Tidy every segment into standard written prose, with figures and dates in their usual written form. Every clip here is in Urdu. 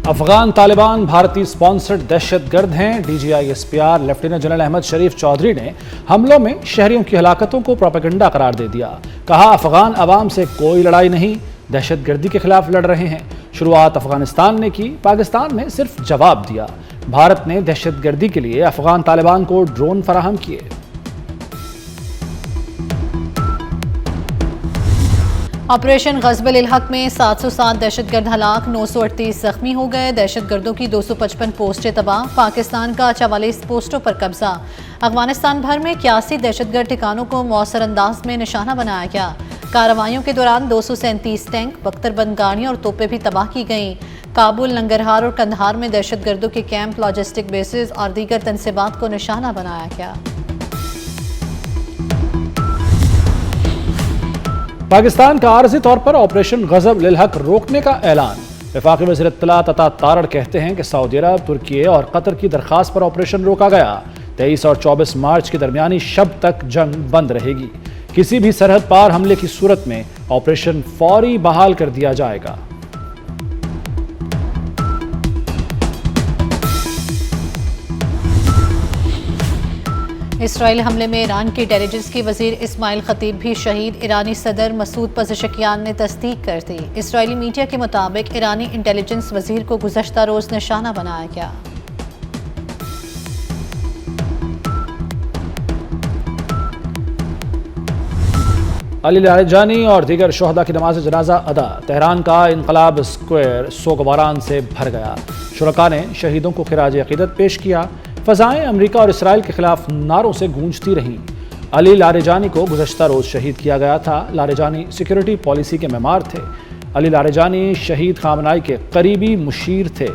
افغان طالبان بھارتی سپانسرڈ دہشت گرد ہیں۔ D G I S P R lieutenant general Ahmed Sharif Chaudhry نے حملوں میں شہریوں کی ہلاکتوں کو پروپیگنڈا قرار دے دیا۔ کہا افغان عوام سے کوئی لڑائی نہیں، دہشت گردی کے خلاف لڑ رہے ہیں۔ شروعات افغانستان نے کی، پاکستان نے صرف جواب دیا۔ بھارت نے دہشت گردی کے لیے افغان طالبان کو ڈرون فراہم کیے۔ آپریشن غزب الحق میں 707 دہشت گرد ہلاک، 938 زخمی ہو گئے۔ دہشت گردوں کی 255 پوسٹیں تباہ، پاکستان کا 44 پوسٹوں پر قبضہ۔ افغانستان بھر میں 81 دہشت گرد ٹھکانوں کو مؤثر انداز میں نشانہ بنایا گیا۔ کارروائیوں کے دوران 237 ٹینک، بختر بند گاڑیاں اور توپیں بھی تباہ کی گئیں۔ کابل، ننگرہار اور قندھار میں دہشت گردوں کے کیمپ، لاجسٹک بیسز اور دیگر تنصیبات کو نشانہ بنایا گیا۔ پاکستان کا عارضی طور پر آپریشن غزب للحق روکنے کا اعلان۔ وفاقی وزیر اطلاعات عطا تارڑ کہتے ہیں کہ سعودی عرب، ترکی اور قطر کی درخواست پر آپریشن روکا گیا۔ 23 اور 24 مارچ کی درمیانی شب تک جنگ بند رہے گی۔ کسی بھی سرحد پار حملے کی صورت میں آپریشن فوری بحال کر دیا جائے گا۔ اسرائیل حملے میں ایران کے انٹیلیجنس کے وزیر اسماعیل خطیب بھی شہید، ایرانی صدر مسعود پزشکیان نے تصدیق کر دی۔ اسرائیلی میڈیا کے مطابق ایرانی انٹیلیجنس وزیر کو گزشتہ روز نشانہ بنایا گیا۔ علی لاریجانی اور دیگر شہداء کی نماز جنازہ ادا۔ تہران کا انقلاب اسکوائر سوگواران سے بھر گیا۔ شرکاء نے شہیدوں کو خراج عقیدت پیش کیا۔ فضائیں امریکہ اور اسرائیل کے خلاف نعروں سے گونجتی رہیں۔ علی لاریجانی کو گزشتہ روز شہید کیا گیا تھا۔ لاریجانی سیکیورٹی پالیسی کے معمار تھے۔ علی لاریجانی شہید خامنہئی کے قریبی مشیر تھے۔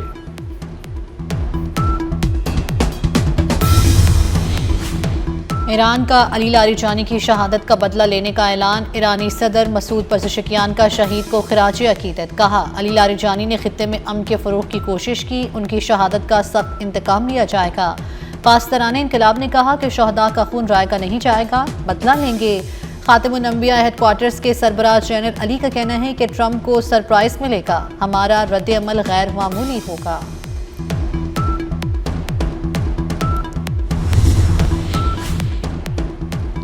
ایران کا علی لاریجانی کی شہادت کا بدلہ لینے کا اعلان۔ ایرانی صدر مسعود پزشکیان کا شہید کو خراج عقیدت۔ کہا علی لاریجانی نے خطے میں امن کے فروغ کی کوشش کی، ان کی شہادت کا سخت انتقام لیا جائے گا۔ پاسداران انقلاب نے کہا کہ شہداء کا خون رائے کا نہیں جائے گا، بدلہ لیں گے۔ خاتم الانبیاء ہیڈ کوارٹرز کے سربراہ جنرل علی کا کہنا ہے کہ ٹرمپ کو سرپرائز ملے گا، ہمارا رد عمل غیر معمولی ہوگا۔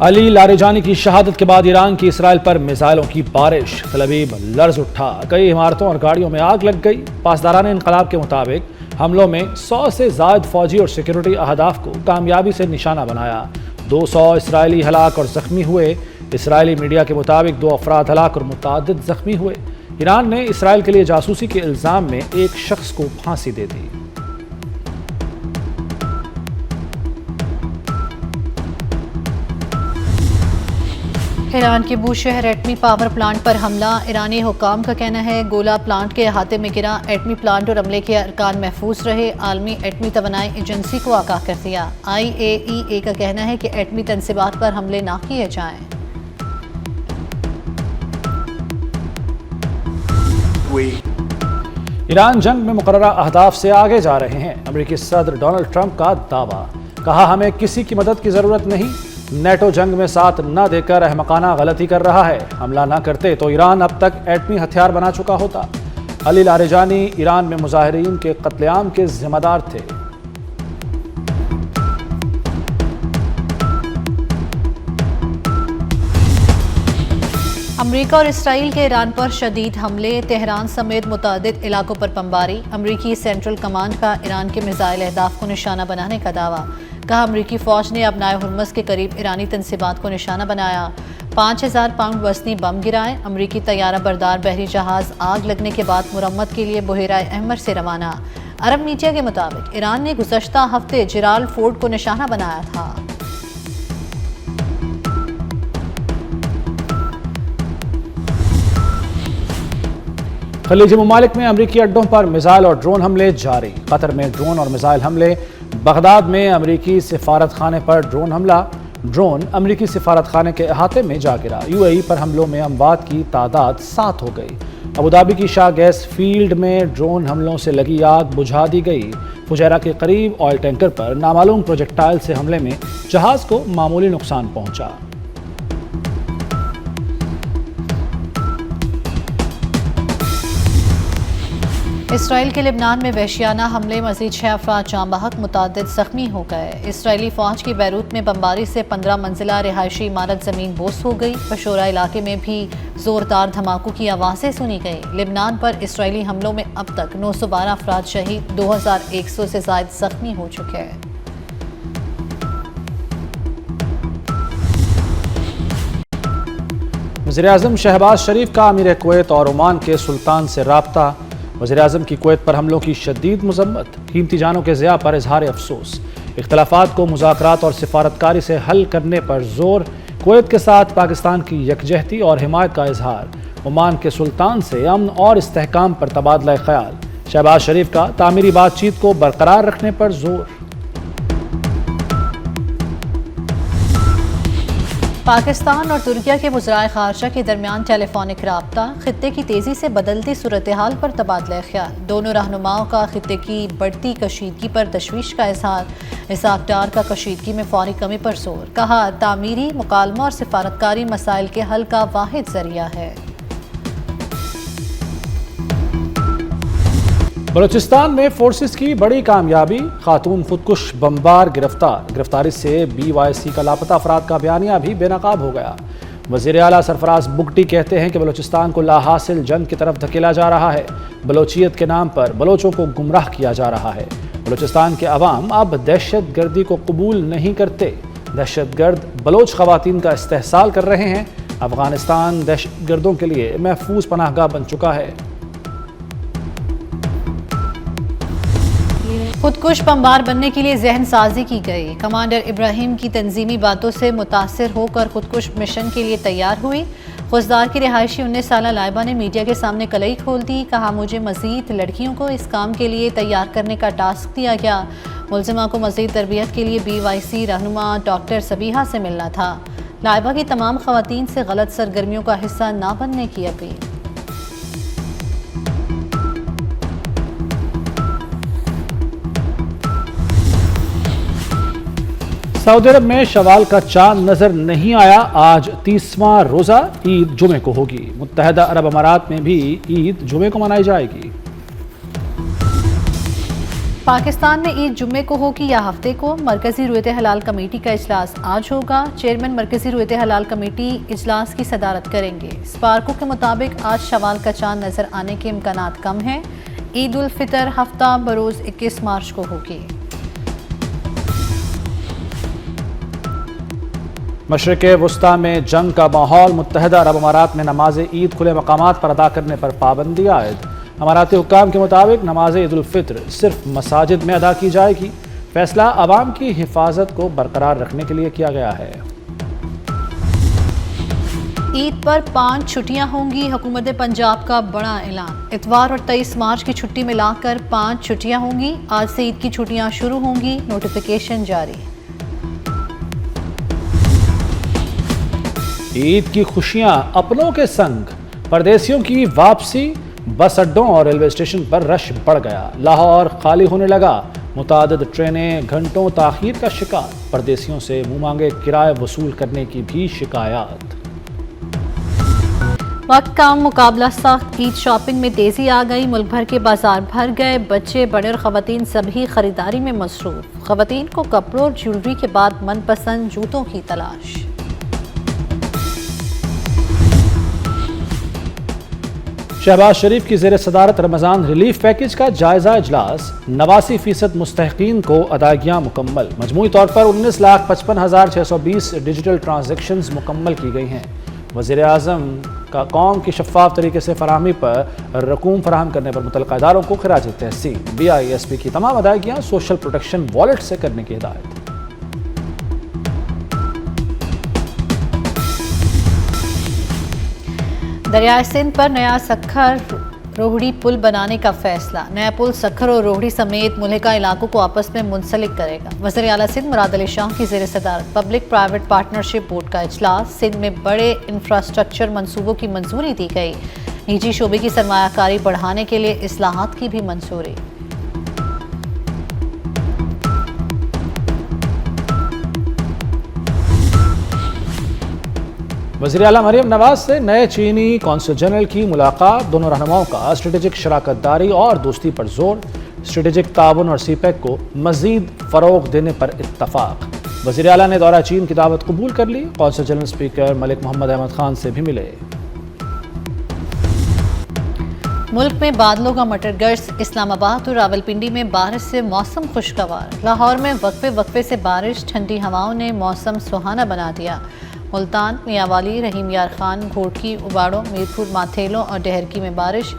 علی لاریجانی کی شہادت کے بعد ایران کی اسرائیل پر میزائلوں کی بارش۔ تل ابیب لرز اٹھا، کئی عمارتوں اور گاڑیوں میں آگ لگ گئی۔ پاسداران انقلاب کے مطابق حملوں میں 100 سے زائد فوجی اور سیکیورٹی اہداف کو کامیابی سے نشانہ بنایا۔ 200 اسرائیلی ہلاک اور زخمی ہوئے۔ اسرائیلی میڈیا کے مطابق 2 افراد ہلاک اور متعدد زخمی ہوئے۔ ایران نے اسرائیل کے لیے جاسوسی کے الزام میں ایک شخص کو پھانسی دے دی۔ ایران کے بوشہر ایٹمی پاور پلانٹ پر حملہ۔ ایرانی حکام کا کہنا ہے گولا پلانٹ کے احاطے میں گرا، ایٹمی پلانٹ اور عملے کے ارکان محفوظ رہے۔ عالمی ایٹمی توانائی ایجنسی کو آگاہ کر دیا۔ IAEA کا کہنا ہے کہ ایٹمی تنصیبات پر حملے نہ کیے جائیں۔ ایران جنگ میں مقررہ اہداف سے آگے جا رہے ہیں۔ امریکی صدر ڈونلڈ ٹرمپ کا دعویٰ۔ کہا ہمیں کسی کی مدد کی ضرورت نہیں، نیٹو جنگ میں ساتھ نہ دے کر احمقانہ غلطی کر رہا ہے۔ حملہ نہ کرتے تو ایران اب تک ایٹمی ہتھیار بنا چکا ہوتا۔ علی لاریجانی ایران میں مظاہرین کے قتل عام کے ذمہ دار تھے۔ امریکہ اور اسرائیل کے ایران پر شدید حملے، تہران سمیت متعدد علاقوں پر بمباری۔ امریکی سینٹرل کمانڈ کا ایران کے میزائل اہداف کو نشانہ بنانے کا دعویٰ۔ کہا امریکی فوج نے ابنائے ہرمز کے قریب ایرانی تنصیبات کو نشانہ بنایا۔ 5000 پاؤنڈ وزنی بم گرائے۔ امریکی طیارہ بردار بحری جہاز آگ لگنے کے بعد مرمت کے لیے بحیرہ احمر سے روانہ۔ عرب میڈیا کے مطابق ایران نے گزشتہ ہفتے جرال فورٹ کو نشانہ بنایا تھا۔ خلیجی ممالک میں امریکی اڈوں پر میزائل اور ڈرون حملے جاری۔ قطر میں ڈرون اور میزائل حملے۔ بغداد میں امریکی سفارت خانے پر ڈرون حملہ۔ ڈرون امریکی سفارت خانے کے احاطے میں جا گرا۔ UAE پر حملوں میں اموات کی تعداد 7 ہو گئی۔ ابوظہبی کی شاہ گیس فیلڈ میں ڈرون حملوں سے لگی آگ بجھا دی گئی۔ فجیرہ کے قریب آئل ٹینکر پر نامعلوم پروجیکٹائل سے حملے میں جہاز کو معمولی نقصان پہنچا۔ اسرائیل کے لبنان میں وحشیانہ حملے مزید 6 افراد جاں بحق متعدد زخمی ہو گئے۔ اسرائیلی فوج کی بیروت میں بمباری سے 15 منزلہ رہائشی عمارت زمین بوس ہو گئی۔ پشورہ علاقے میں بھی زوردار دھماکوں کی آوازیں سنی گئی۔ لبنان پر اسرائیلی حملوں میں اب تک 912 افراد شہید، 2100 سے زائد زخمی ہو چکے ہیں۔ وزیراعظم شہباز شریف کا امیر کویت اور عمان کے سلطان سے رابطہ۔ وزیراعظم کی کویت پر حملوں کی شدید مذمت، قیمتی جانوں کے ضیاع پر اظہار افسوس، اختلافات کو مذاکرات اور سفارتکاری سے حل کرنے پر زور، کویت کے ساتھ پاکستان کی یکجہتی اور حمایت کا اظہار، عمان کے سلطان سے امن اور استحکام پر تبادلہ خیال، شہباز شریف کا تعمیری بات چیت کو برقرار رکھنے پر زور۔ پاکستان اور ترکیہ کے وزرائے خارجہ کے درمیان ٹیلی فونک رابطہ، خطے کی تیزی سے بدلتی صورتحال پر تبادلہ خیال، دونوں رہنماؤں کا خطے کی بڑھتی کشیدگی پر تشویش کا اظہار، اسحاق ڈار کا کشیدگی میں فوری کمی پر زور، کہا تعمیری، مکالمہ اور سفارتکاری مسائل کے حل کا واحد ذریعہ ہے۔ بلوچستان میں فورسز کی بڑی کامیابی، خاتون خودکش بمبار گرفتار، گرفتاری سے BYC کا لاپتہ افراد کا بیانیہ بھی بے نقاب ہو گیا۔ وزیر اعلیٰ سرفراز بگٹی کہتے ہیں کہ بلوچستان کو لا حاصل جنگ کی طرف دھکیلا جا رہا ہے، بلوچیت کے نام پر بلوچوں کو گمراہ کیا جا رہا ہے۔ بلوچستان کے عوام اب دہشت گردی کو قبول نہیں کرتے، دہشت گرد بلوچ خواتین کا استحصال کر رہے ہیں، افغانستان دہشت گردوں کے لیے محفوظ پناہ گاہ بن چکا ہے۔ خودکش بمبار بننے کے لیے ذہن سازی کی گئی، کمانڈر ابراہیم کی تنظیمی باتوں سے متاثر ہو کر خودکش مشن کے لیے تیار ہوئی۔ خزدار کی رہائشی 19 سالہ لائبہ نے میڈیا کے سامنے کلئی کھول دی، کہا مجھے مزید لڑکیوں کو اس کام کے لیے تیار کرنے کا ٹاسک دیا گیا، ملزمہ کو مزید تربیت کے لیے BYC رہنما ڈاکٹر سبیحہ سے ملنا تھا، لائبہ کی تمام خواتین سے غلط سرگرمیوں کا حصہ نہ بننے کی اپیل۔ سعودی عرب میں شوال کا چاند نظر نہیں آیا، آج 30واں روزہ عید جمعے کو ہوگی۔ متحدہ عرب امارات میں بھی عید جمعے کو منائی جائے گی۔ پاکستان میں عید جمعے کو ہوگی یا ہفتے کو؟ مرکزی رویت حلال کمیٹی کا اجلاس آج ہوگا، چیئرمین مرکزی رویت حلال کمیٹی اجلاس کی صدارت کریں گے۔ سپارکو کے مطابق آج شوال کا چاند نظر آنے کے امکانات کم ہیں۔ عید الفطر ہفتہ بروز 21 مارچ کو ہوگی۔ مشرق وسطیٰ میں جنگ کا ماحول، متحدہ عرب امارات میں نماز عید کھلے مقامات پر ادا کرنے پر پابندی عائد۔ اماراتی حکام کے مطابق نماز عید الفطر صرف مساجد میں ادا کی جائے گی۔ فیصلہ عوام کی حفاظت کو برقرار رکھنے کے لیے کیا گیا ہے۔ عید پر 5 چھٹیاں ہوں گی، حکومت پنجاب کا بڑا اعلان، اتوار اور 23 مارچ کی چھٹی ملا کر 5 چھٹیاں ہوں گی۔ آج سے عید کی چھٹیاں شروع ہوں گی، نوٹیفیکیشن جاری۔ عید کی خوشیاں اپنوں کے سنگ، پردیسیوں کی واپسی، بس اڈوں اور ریلوے اسٹیشن پر رش بڑھ گیا، لاہور خالی ہونے لگا، متعدد ٹرینیں گھنٹوں تاخیر کا شکار، پردیسیوں سے منہ مانگے کرائے وصول کرنے کی بھی شکایات۔ وقت کا مقابلہ سخت، عید شاپنگ میں تیزی آ گئی، ملک بھر کے بازار بھر گئے، بچے بڑے اور خواتین سبھی خریداری میں مصروف، خواتین کو کپڑوں اور جیولری کے بعد من پسند جوتوں کی تلاش۔ شہباز شریف کی زیر صدارت رمضان ریلیف پیکج کا جائزہ اجلاس، 89% مستحقین کو ادائیگیاں مکمل، مجموعی طور پر 19,55,620 ڈیجیٹل ٹرانزیکشنز مکمل کی گئی ہیں۔ وزیر اعظم کا قوم کی شفاف طریقے سے فراہمی پر رقوم فراہم کرنے پر متعلقہ اداروں کو خراج تحسین، BISP کی تمام ادائیگیاں سوشل پروٹیکشن والیٹ سے کرنے کی ہدایت۔ دریائے سندھ پر نیا سکھر روہڑی پل بنانے کا فیصلہ، نیا پل سکھر اور روہڑی سمیت ملحقہ علاقوں کو آپس میں منسلک کرے گا۔ وزیر اعلیٰ سندھ مراد علی شاہ کی زیر صدارت پبلک پرائیویٹ پارٹنرشپ بورڈ کا اجلاس، سندھ میں بڑے انفراسٹرکچر منصوبوں کی منظوری دی گئی، نجی شعبے کی سرمایہ کاری بڑھانے کے لیے اصلاحات کی بھی منظوری۔ وزیر اعلیٰ مریم نواز سے نئے چینی کونسل جنرل کی ملاقات، دونوں رہنماؤں کا اسٹریٹجک شراکت داری اور دوستی پر زور، اسٹریٹجک تعاون اور سی پیک کو مزید فروغ دینے پر اتفاق۔ وزیر اعلیٰ نے دورہ چین کی دعوت قبول کر لی، کونسل جنرل اسپیکر ملک محمد احمد خان سے بھی ملے۔ ملک میں بادلوں کا مٹر گرج، اسلام آباد اور راولپنڈی میں بارش سے موسم خوشگوار، لاہور میں وقفے وقفے سے بارش، ٹھنڈی ہواؤں نے موسم سہانا بنا دیا۔ ملتان، میاں والی، رحیم یار خان، گھوٹکی، اباڑوں، میرپور ماتھیلوں اور ڈہرکی میں بارش،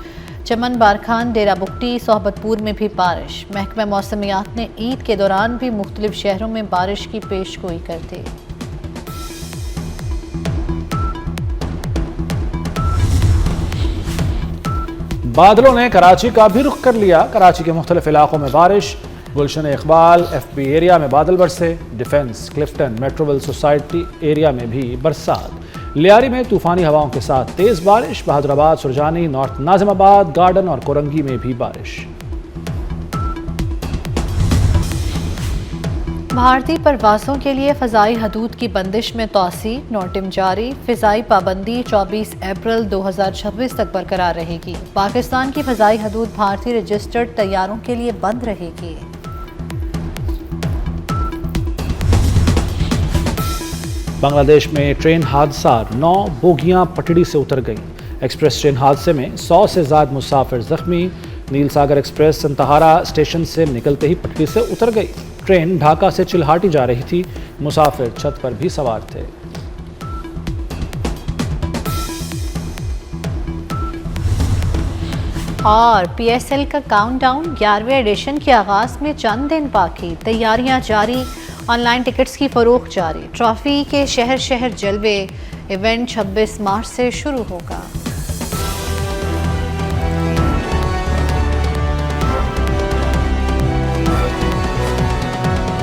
چمن بارکھان، ڈیرہ بگٹی، صحبت پور میں بھی بارش۔ محکمہ موسمیات نے عید کے دوران بھی مختلف شہروں میں بارش کی پیش گوئی کر دی۔ بادلوں نے کراچی کا بھی رخ کر لیا، کراچی کے مختلف علاقوں میں بارش، Gulshan Iqbal F B area میں بادل برسے، ڈیفنس، کلفٹن، میٹروول سوسائٹی ایریا میں بھی برسات، لیاری میں طوفانی ہواؤں کے ساتھ تیز بارش، بہادرآباد، سرجانی، نارتھ ناظم آباد، گارڈن اور کورنگی میں بھی بارش۔ بھارتی پروازوں کے لیے فضائی حدود کی بندش میں توسیع، نوٹم جاری، فضائی پابندی 24 اپریل 2026 تک برقرار رہے گی۔ پاکستان کی فضائی حدود بھارتی رجسٹرڈ طیاروں کے لیے بند رہے گی۔ بنگلہ دیش میں ٹرین حادثہ، 9 بوگیاں پٹڑی سے اتر گئیں، ایکسپریس ٹرین حادثے میں 100 سے زائد مسافر زخمی، نیل ساگر ایکسپریس سنتہارا اسٹیشن سے نکلتے ہی پٹڑی سے اتر گئی، ٹرین ڈھاکہ سے چلہاٹی جا رہی تھی، مسافر چھت پر بھی سوار تھے۔ اور پی ایس ایل کا کاؤنٹ ڈاؤن 11ویں ایڈیشن کے آغاز میں چند دن باقی، تیاریاں جاری، آن لائن ٹکٹس کی فروخت جاری، ٹرافی کے شہر شہر جلوے، ایونٹ 26 مارچ سے شروع ہوگا۔